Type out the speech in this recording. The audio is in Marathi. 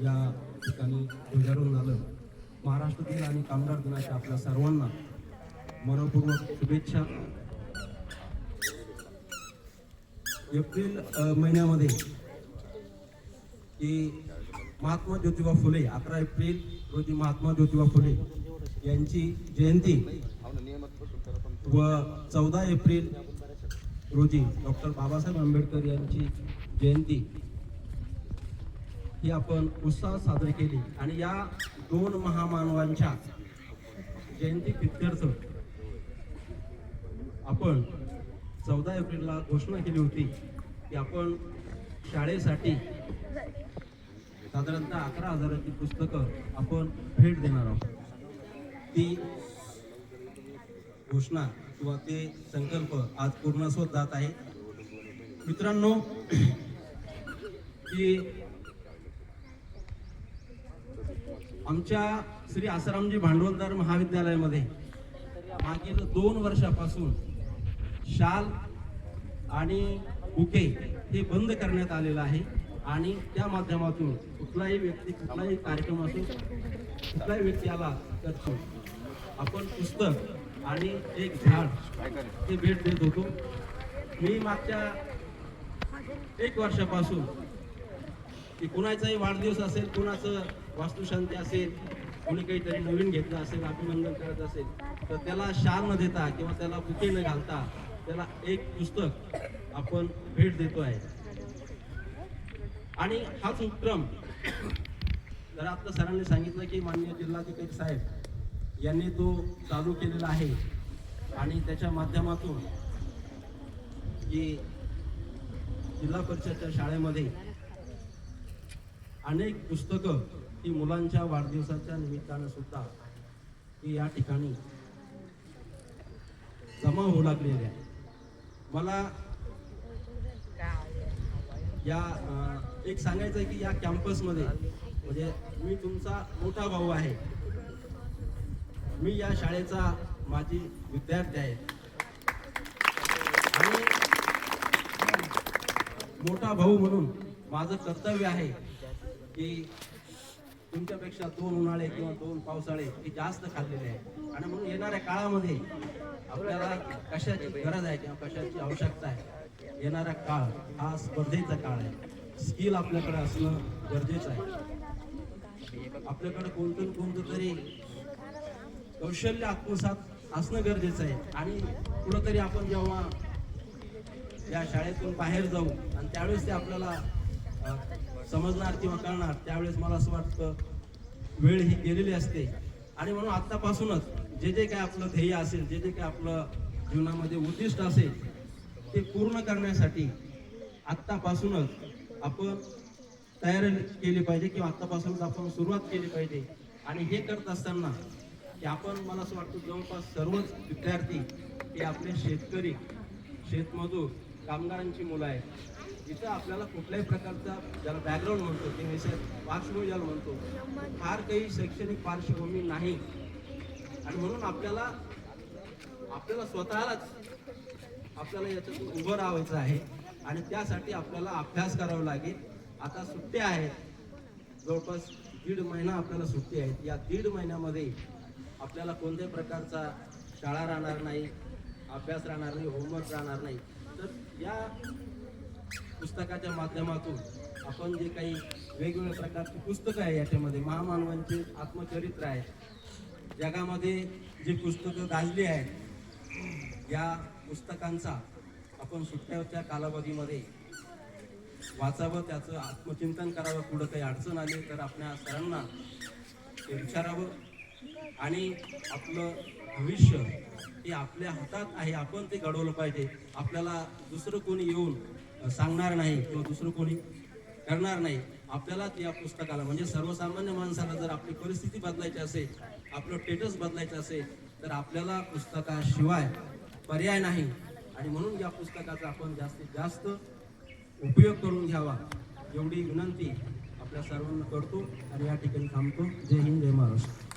या ठिकाणी ध्वजारोहण झालं. महाराष्ट्र दिन आणि कामगार दिनाच्या आपल्या सर्वांना मनपूर्वक शुभेच्छा. एप्रिल महिन्यामध्ये की महात्मा ज्योतिबा फुले 11 एप्रिल रोजी महात्मा ज्योतिबा फुले यांची जयंती व 14 एप्रिल रोजी डॉक्टर बाबासाहेब आंबेडकर यांची जयंती ही आपण उत्साहात साजरी केली. आणि या दोन महामानवांच्या जयंती प्रित्यर्थ आपण 14 एप्रिलला घोषणा केली होती की आपण शाळेसाठी साधारणतः 11,000ची पुस्तकं आपण भेट देणार आहोत. ती घोषणा किंवा ते संकल्प आज पूर्णत्वास जात आहे. मित्रांनो, की आमच्या श्री आसारामजी भांडवलदार महाविद्यालयामध्ये मागील 2 वर्षापासून शाल आणि बुके हे बंद करण्यात आलेलं आहे. आणि त्या माध्यमातून कुठलाही व्यक्ती कुठलाही कार्यक्रम असो कुठलाही व्यक्ती आला तर आपण पुस्तक आणि एक झाड हे भेट देत होतो. मी मागच्या 1 वर्षापासून की कुणाचाही वाढदिवस असेल, कुणाचं वास्तुशांती असेल, कोणी काहीतरी नवीन घेतलं असेल, अभिनंदन करत असेल तर त्याला शाल न देता किंवा त्याला बुके न घालता त्याला एक पुस्तक आपण भेट देतो आहे. आणि हाच उपक्रम जर आता सरांनी सांगितलं की माननीय जिल्हाधिकारी साहेब यांनी तो चालू केलेला आहे. आणि त्याच्या माध्यमातून की जिल्हा परिषदच्या शाळेमध्ये अनेक पुस्तकं ही मुलांच्या वाढदिवसाच्या निमित्तानं सुद्धा ही या ठिकाणी जमा होऊ लागलेली आहे. मला या एक सांगायचं आहे की या कॅम्पसमध्ये म्हणजे मी तुमचा मोठा भाऊ आहे. मी या शाळेचा माजी विद्यार्थी आहे आणि मोठा भाऊ म्हणून माझं कर्तव्य आहे की तुमच्यापेक्षा 2 उन्हाळे किंवा 2 पावसाळे हे जास्त खाल्लेले आहे. आणि म्हणून येणाऱ्या काळामध्ये आपल्याला कशाची गरज आहे किंवा कशाची आवश्यकता आहे, येणारा काळ हा स्पर्धेचा काळ आहे. स्किल आपल्याकडे असणं गरजेचं आहे. आपल्याकडे कोणतं तरी कौशल्य आत्मसात असणं गरजेचं आहे. आणि कुठंतरी आपण जेव्हा या शाळेतून बाहेर जाऊ आणि त्यावेळेस ते आपल्याला समजणार किंवा कळणार, त्यावेळेस मला असं वाटतं वेळ ही गेलेली असते. आणि म्हणून आत्तापासूनच जे जे काय आपलं ध्येय असेल, जे जे काय आपलं जीवनामध्ये उद्दिष्ट असेल ते पूर्ण करण्यासाठी आत्तापासूनच आपण तयारी केली पाहिजे किंवा आत्तापासूनच आपण सुरुवात केली पाहिजे. आणि हे करत असताना की आपण मला असं वाटतं जवळपास सर्वच विद्यार्थी हे आपले शेतकरी, शेतमजूर, कामगारांची मुलं आहेत. जिथं आपल्याला कुठल्याही प्रकारचा ज्याला बॅकग्राऊंड म्हणतो ते विषय पार्श्वभूमी ज्याला म्हणतो फार काही शैक्षणिक पार्श्वभूमी नाही. आणि म्हणून आपल्याला स्वतःलाच आपल्याला याच्यातून उभं राहायचं आहे. आणि त्यासाठी आपल्याला अभ्यास करावा लागेल. आता सुट्ट्या आहेत, जवळपास 1.5 महिना आपल्याला सुट्टी आहेत. या 1.5 महिन्यामध्ये आपल्याला कोणत्याही प्रकारचा शाळा राहणार नाही, अभ्यास राहणार नाही, होमवर्क राहणार नाही. तर या पुस्तकाच्या माध्यमातून आपण जे काही वेगवेगळ्या प्रकारची पुस्तकं आहे, याच्यामध्ये महामानवांचे आत्मचरित्र आहे, जगामध्ये जी पुस्तकं गाजली आहेत, या पुस्तकांचा आपण सुट्ट्याच्या कालावधीमध्ये वाचावं, त्याचं आत्मचिंतन करावं. पुढं काही अडचण आली तर आपल्या सरांना ते विचारावं. आणि आपलं भविष्य हे आपल्या हातात आहे, आपण ते घडवलं पाहिजे. आपल्याला दुसरं कोणी येऊन सांगणार नाही किंवा दुसरं कोणी करणार नाही. आपल्यालाच या पुस्तकाला म्हणजे सर्वसामान्य माणसाला जर आपली परिस्थिती बदलायची असेल, आपलं स्टेटस बदलायचं असेल तर आपल्याला पुस्तकाशिवाय पर्याय नाही. आणि म्हणून या पुस्तकाचा आपण जास्तीत जास्त उपयोग करून घ्यावा एवढी विनंती आपल्या सर्वांना करतो आणि या ठिकाणी थांबतो. जय हिंद, जय महाराष्ट्र.